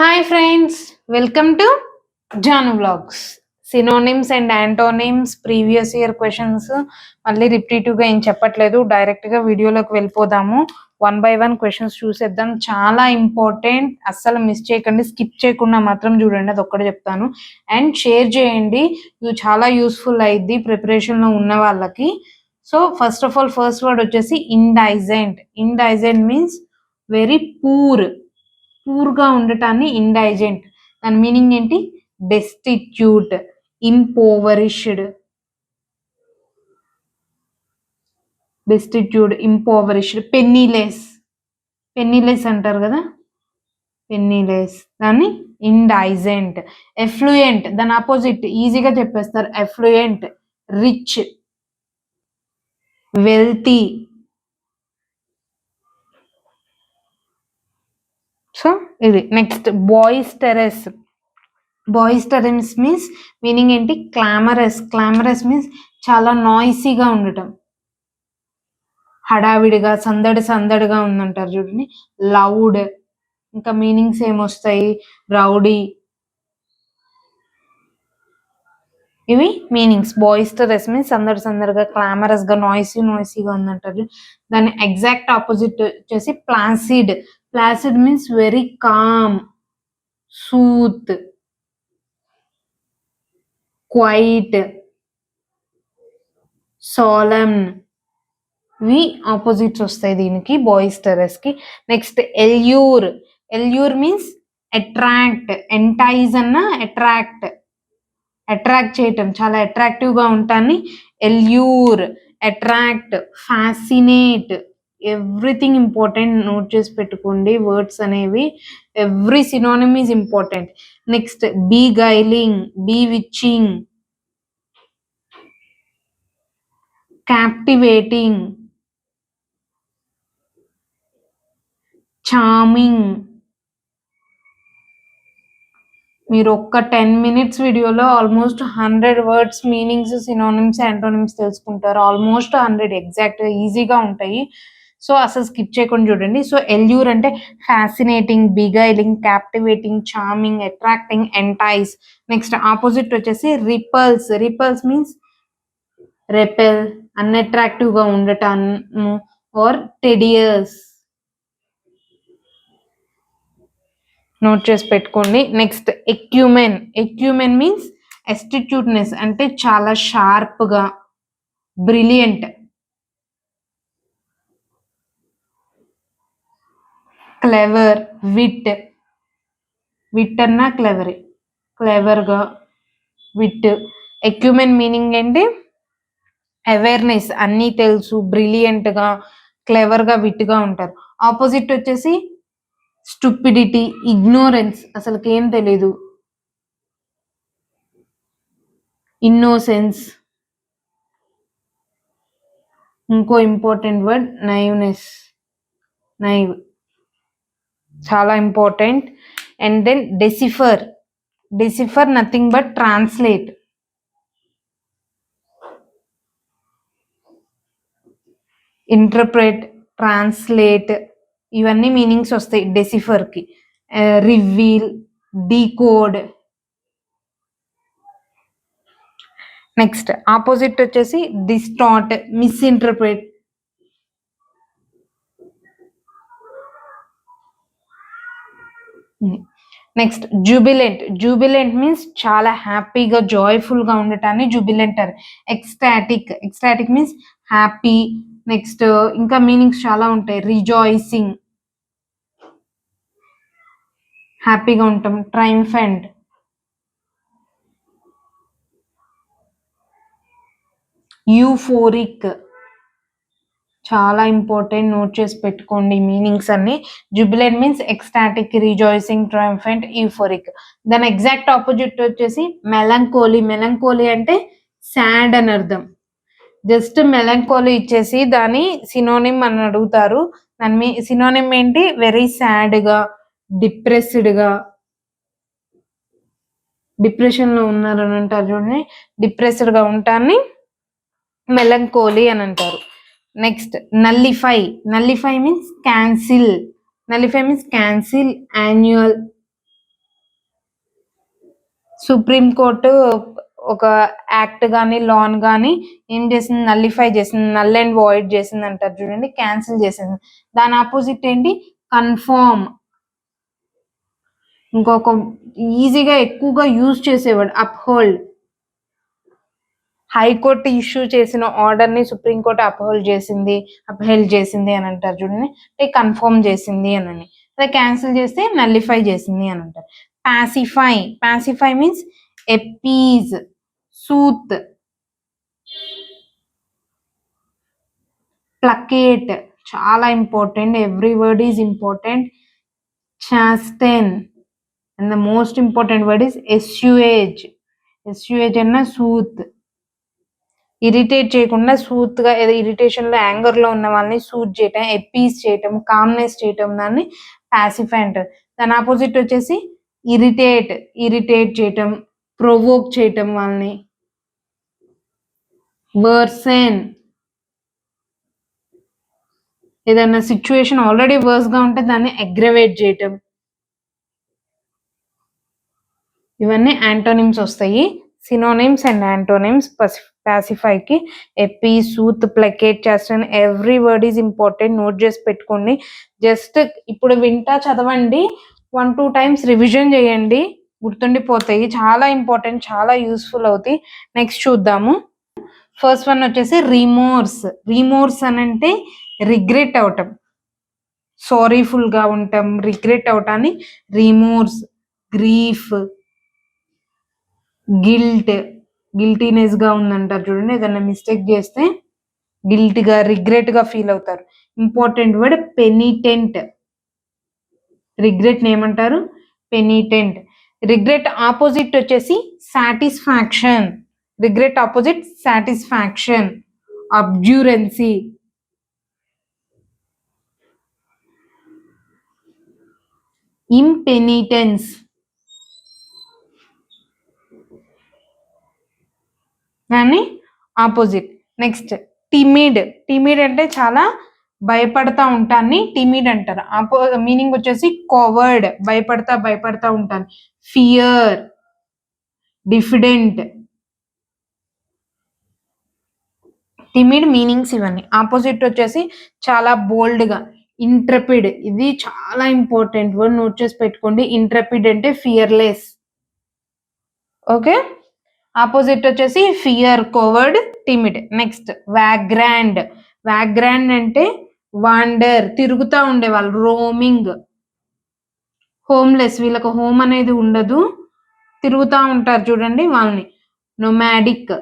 Hi friends, welcome to Janu vlogs. Synonyms and antonyms previous year questions మళ్ళీ రిపీటివ్గా ఏం చెప్పట్లేదు, డైరెక్ట్గా వీడియోలోకి వెళ్ళిపోదాము. 1 by 1 క్వశ్చన్స్ చూసేద్దాం. చాలా ఇంపార్టెంట్, అస్సలు మిస్ చేయకండి, స్కిప్ చేయకుండా మాత్రం చూడండి, అది ఒక్కటే చెప్తాను. అండ్ షేర్ చేయండి, ఇది చాలా యూస్ఫుల్ అయ్యిద్ది ప్రిపరేషన్లో ఉన్న వాళ్ళకి. So first of all first word వచ్చేసి ఇండైజెంట్. ఇండైజెంట్ మీన్స్ వెరీ పూర్గా ఉండటాన్ని ఇండైజెంట్. దాని మీనింగ్ ఏంటి? డెస్టిట్యూట్, ఇంపోవరిష్డ్. పెన్నీలెస్ అంటారు కదా, పెన్నీలెస్, దాన్ని ఇండైజెంట్. ఎఫ్లూయెంట్, దాని ఆపోజిట్ ఈజీగా చెప్పేస్తారు. Affluent, rich, wealthy. సో ఇది next boisterous. Boisterous means meaning ఏంటి? క్లామరస్ మీన్స్ చాలా నాయిసీగా ఉండటం, హడావిడిగా, సందడిగా ఉందంటారు చూడండి. లౌడ్, ఇంకా మీనింగ్స్ ఏమొస్తాయి? రౌడీ. ఇవి మీనింగ్స్. బాయిస్టరస్ మీన్స్ సందడిగా, క్లామరస్గా, నాయిసీగా ఉందంటారు. దాని ఎగ్జాక్ట్ ఆపోజిట్ వచ్చేసి placid. Placid means very calm, soothe, quiet, solemn. ఇవి ఆపోజిట్స్ వస్తాయి దీనికి, బాయిస్టరస్ కి. Next allure means attract. Entice అన్న అట్రాక్ట్ చేయటం, చాలా అట్రాక్టివ్ గా ఉంటాన్ని allure. Attract, fascinate, everything important, note చేసి పెట్టుకోండి వర్డ్స్ అనేవి. Every synonym is important. Next beguiling, bewitching, captivating, charming. మీరు ఒక్క 10 minutes వీడియోలో almost 100 words, meanings, synonyms, antonyms తెలుసుకుంటారు. ఆల్మోస్ట్ 100 ఎగ్జాక్ట్, ఈజీగా ఉంటాయి. సో అసలు స్కిప్ చేయకుండా చూడండి. సో ఎల్యూర్ అంటే fascinating, beguiling, captivating, charming, attracting, entice. Next opposite వచ్చేసి రిపల్స్ మీన్స్ రెపెల్, అన్అట్రాక్టివ్ గా ఉండటాను, ఆర్ టెడియస్. నోట్ చేసి పెట్టుకోండి. నెక్స్ట్ ఎక్యూమెన్ మీన్స్ ఎస్టిట్యూట్నెస్, అంటే చాలా షార్ప్గా, బ్రిలియంట్. క్లెవర్, విట్ అన్నా క్లెవర్గా, విట్. ఎక్యూమెన్ మీనింగ్ ఏంటి? అవేర్నెస్, అన్నీ తెలుసు, బ్రిలియంట్గా, క్లెవర్గా, విట్గా ఉంటారు. ఆపోజిట్ వచ్చేసి స్టూపిడిటీ, ఇగ్నోరెన్స్, అసలుకి ఏం తెలీదు. ఇన్నోసెన్స్. ఇంకో ఇంపార్టెంట్ వర్డ్ నైవ్, చాలా important. And then decipher nothing but translate. Interpret, translate, ఇవన్నీ మీనింగ్స్ వస్తాయి డెసిఫర్కి. Reveal, decode. నెక్స్ట్ ఆపోజిట్ వచ్చేసి distort, misinterpret. Next jubilant means చాలా హ్యాపీగా, జాయ్ఫుల్గా ఉండటాన్ని jubilant. Ecstatic means happy. Next ఇంకా మీనింగ్స్ చాలా ఉంటాయి. రిజాయిసింగ్, హ్యాపీగా ఉంటాం. ట్రైంఫెంట్, యూఫోరిక్, చాలా ఇంపార్టెంట్, నోట్ చేసి పెట్టుకోండి మీనింగ్స్ అన్ని. Jubilant means ecstatic, rejoicing, triumphant, euphoric. దాని ఎగ్జాక్ట్ ఆపోజిట్ వచ్చేసి మెలంకోలీ అంటే సాడ్ అని అర్థం. జస్ట్ మెలంకోలీ ఇచ్చేసి దాని సినోనిమ్ అని అడుగుతారు. దాని సినోనిమ్ ఏంటి? వెరీ సాడ్గా, డిప్రెస్డ్గా, డిప్రెషన్లో ఉన్నారని అంటారు చూడండి, డిప్రెస్డ్గా ఉంటాన్ని మెలంకోలీ అని అంటారు. Next nullify means cancel. Annual, supreme court ఒక యాక్ట్ కానీ లాన్ కానీ ఏం చేసింది, నల్లిఫై చేసింది, నల్ అండ్ వాయిడ్ చేసింది అంటారు చూడండి, క్యాన్సిల్ చేసింది. దాని ఆపోజిట్ ఏంటి, కన్ఫర్మ్. ఇంకొక ఈజీగా ఎక్కువగా యూజ్ చేసేవాడు అప్హోల్డ్. హైకోర్టు ఇష్యూ చేసిన ఆర్డర్ని సుప్రీంకోర్టు అప్హెల్డ్ చేసింది అని అంటారు చూడండి, అంటే కన్ఫర్మ్ చేసింది అని. అదే క్యాన్సిల్ చేస్తే నల్లిఫై చేసింది అని అంటారు. పాసిఫై మీన్స్ ఎపీజ్, సూత్, ప్లకేట్ చాలా important, every word is important. Chasten and the most important word is assuage అన్న సూత్. ఇరిటేట్ చేయకుండా సూత్గా, ఏదో ఇరిటేషన్లో యాంగర్లో ఉన్న వాళ్ళని సూత్ చేయటం, ఎప్పీస్ చేయటం, కామ్నెస్ చేయటం, దాన్ని పాసిఫై అంటారు. దాని ఆపోజిట్ వచ్చేసి ఇరిటేట్ చేయటం, ప్రొవోక్ చేయటం వాళ్ళని. వర్సెన్, ఏదైనా సిచ్యువేషన్ ఆల్రెడీ వర్స్గా ఉంటే దాన్ని అగ్రవేట్ చేయటం. ఇవన్నీ యాంటోనిమ్స్ వస్తాయి. సినోనిమ్స్ అండ్ యాంటోనిమ్స్ పాసిఫైకి appease, soothe, placate, chasten, every word is important. Note చేసి పెట్టుకోండి. జస్ట్ ఇప్పుడు వింటా చదవండి, 1-2 times రివిజన్ చేయండి, గుర్తుండిపోతాయి. చాలా ఇంపార్టెంట్, చాలా యూస్ఫుల్ అవుతాయి. నెక్స్ట్ చూద్దాము. ఫస్ట్ వన్ వచ్చేసి రిమోర్స్ అని అంటే రిగ్రెట్ అవటం, సారీఫుల్గా ఉంటాం, రిగ్రెట్ అవటాన్ని రిమోర్స్. గ్రీఫ్, గిల్టీనెస్గా ఉందంటారు చూడండి, ఏదైనా మిస్టేక్ చేస్తే గిల్ట్గా, రిగ్రెట్గా ఫీల్ అవుతారు. Important word penitent. రిగ్రెట్ ఏమంటారు, పెనిటెంట్. రిగ్రెట్ ఆపోజిట్ వచ్చేసి satisfaction. Regret opposite satisfaction. Obduracy, impenitence. దాన్ని ఆపోజిట్. నెక్స్ట్ టిమిడ్ అంటే చాలా భయపడతా ఉంటాన్ని టిమిడ్ అంటారు. మీనింగ్ వచ్చేసి కవర్డ్, భయపడతా ఉంటాను. Fear, diffident. టిమిడ్ మీనింగ్స్ ఇవన్నీ. ఆపోజిట్ వచ్చేసి చాలా బోల్డ్గా, ఇంట్రపిడ్. ఇది చాలా ఇంపార్టెంట్ వర్డ్, నోట్ చేసి పెట్టుకోండి. ఇంట్రపిడ్ అంటే ఫియర్లెస్. ఓకే, ఆపోజిట్ వచ్చేసి ఫియర్, కోవర్డ్, టిమిడ్. నెక్స్ట్ వ్యాగ్రాండ్ అంటే వాండర్, తిరుగుతూ ఉండేవాళ్ళు, రోమింగ్. హోమ్లెస్, వీళ్ళకి హోమ్ అనేది ఉండదు, తిరుగుతూ ఉంటారు చూడండి వాళ్ళని. Nomadic,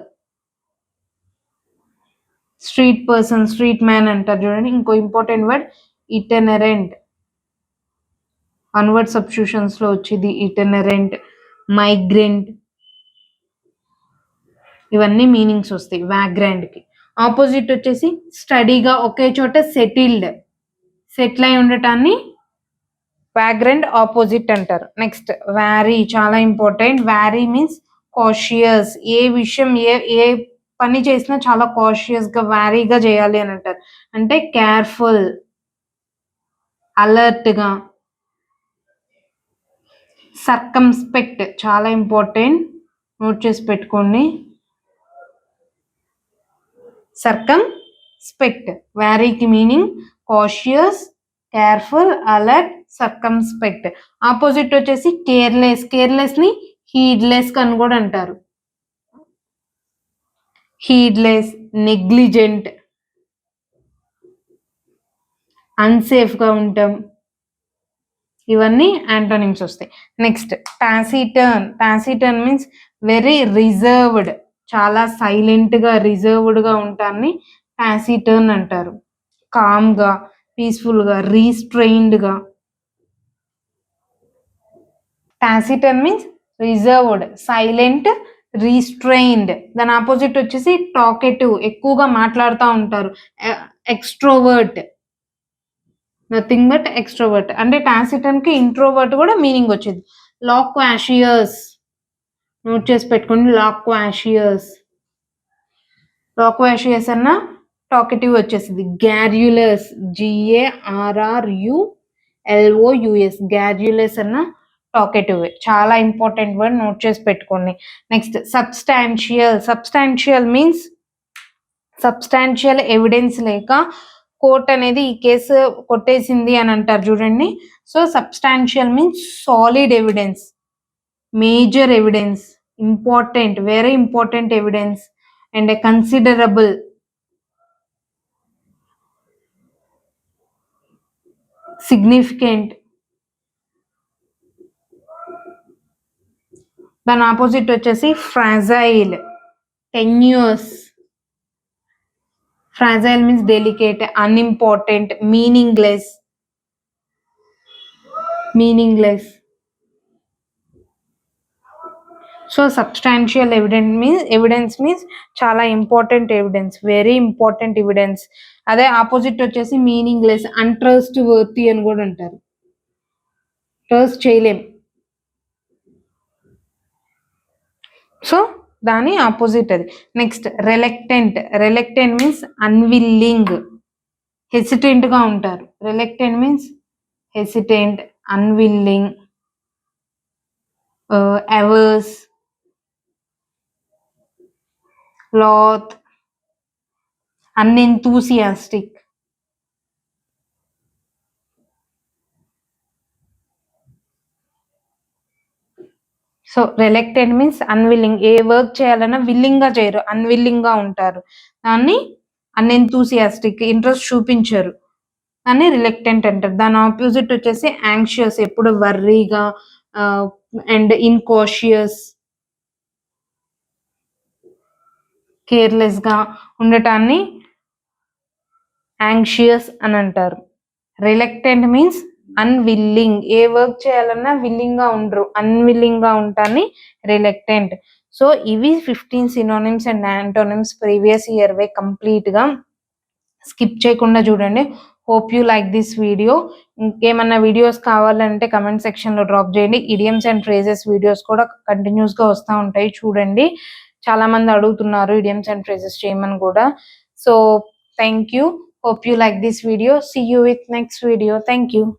street person, street man అంటారు చూడండి. ఇంకో ఇంపార్టెంట్ వర్డ్ ఇటెనరెంట్, అన్వర్డ్ సబ్స్టిట్యూషన్స్లో వచ్చేది ఇటెనరెంట్, మైగ్రెంట్. ఇవన్నీ మీనింగ్స్ వస్తాయి వ్యాగ్రాండ్కి. ఆపోజిట్ వచ్చేసి స్టడీగా, ఒకే చోట సెటిల్ అయి ఉండటాన్ని వ్యాగ్రాండ్ ఆపోజిట్ అంటారు. నెక్స్ట్ వ్యారీ, చాలా ఇంపార్టెంట్. Wary means cautious. ఏ విషయం, ఏ పని చేసినా చాలా కాషియస్గా, వ్యారీగా చేయాలి అని అంటారు. అంటే కేర్ఫుల్, అలర్ట్గా. సర్కంస్పెక్ట్ చాలా ఇంపార్టెంట్, నోట్ చేసి పెట్టుకోండి. సర్కంస్పెక్ట్, వ్యారీకి meaning cautious, careful, alert, circumspect. Opposite వచ్చేసి కేర్లెస్ని హీడ్లెస్ అని కూడా అంటారు. హీడ్లెస్, నెగ్లిజెంట్, అన్సేఫ్గా ఉంటాం. ఇవన్నీ యాంటోనిమ్స్ వస్తాయి. నెక్స్ట్ టాసిటర్న్ మీన్స్ వెరీ రిజర్వ్డ్, చాలా సైలెంట్గా, రిజర్వ్డ్గా ఉంటాన్ని టాసిటర్న్ అంటారు. కామ్గా, పీస్ఫుల్గా, రీస్ట్రెయిన్డ్గా. టాసిటర్న్ మీన్స్ రిజర్వ్డ్, సైలెంట్, రీస్ట్రెయిన్డ్. దాని ఆపోజిట్ వచ్చేసి టాకెటివ్, ఎక్కువగా మాట్లాడుతూ ఉంటారు. Extrovert, nothing but extrovert. అంటే టాసిటర్న్కి ఇంట్రోవర్ట్ కూడా మీనింగ్ వచ్చేది. లాక్వాషియస్, నోట్ చేసి పెట్టుకోండి. లాక్వాషియస్ అన్న టాకెటివ్ వచ్చేసింది. గ్యార్యులస్, GARRULOUS, గ్యార్యులస్ అన్న టాకేటివ్. చాలా ఇంపార్టెంట్ వర్డ్, నోట్ చేసి పెట్టుకోండి. Next substantial means substantial evidence లేక కోర్ట్ అనేది ఈ కేసు కొట్టేసింది అని అంటారు చూడండి. So substantial means solid evidence, major evidence, important, very important evidence and considerable, significant. దాని ఆపోజిట్ వచ్చేసి fragile, tenuous. Fragile means delicate, unimportant, meaningless. So substantial evidence means చాలా important evidence, very important evidence. అదే opposite వచ్చేసి meaningless, untrustworthy అని కూడా అంటారు. Trust చేయలేం. So దాని ఆపోజిట్ అది. Next reluctant means unwilling, hesitant గా ఉంటారు. Reluctant means hesitant, unwilling, averse, loath, unenthusiastic. So reluctant means unwilling, ఏ వర్క్ చేయాలన్నా విల్లింగ్ గా చేయరు, అన్విల్లింగ్ గా ఉంటారు. దాన్ని అన్ఎంథూసియాస్టిక్, ఇంట్రెస్ట్ చూపించరు, దాన్ని రిలక్టెంట్ అంటారు. దాని ఆపోజిట్ వచ్చేసి యాంగ్షియస్, ఎప్పుడు వర్రీగా అండ్ ఇన్కాషియస్, కేర్లెస్ గా ఉండటాన్ని యాంగ్షియస్ అని అంటారు. రిలక్టెంట్ మీన్స్ అన్విల్లింగ్, ఏ వర్క్ చేయాలన్నా విల్లింగ్ గా ఉండరు, అన్విల్లింగ్ గా ఉంటాన్ని రిలక్టెంట్. సో ఇవి 15 synonyms and antonyms previous year way complete గా స్కిప్ చేయకుండా చూడండి. Hope you like this video. ఇంకేమన్నా వీడియోస్ కావాలంటే కమెంట్ సెక్షన్ లో డ్రాప్ చేయండి. ఇడియమ్స్ అండ్ ఫ్రేజెస్ వీడియోస్ కూడా కంటిన్యూస్ గా వస్తూ ఉంటాయి, చూడండి. చాలా మంది అడుగుతున్నారు ఇడియమ్స్ అండ్ ఫ్రేజెస్ చేయమని కూడా. So thank you. Hope you like this video. See you with next video. Thank you.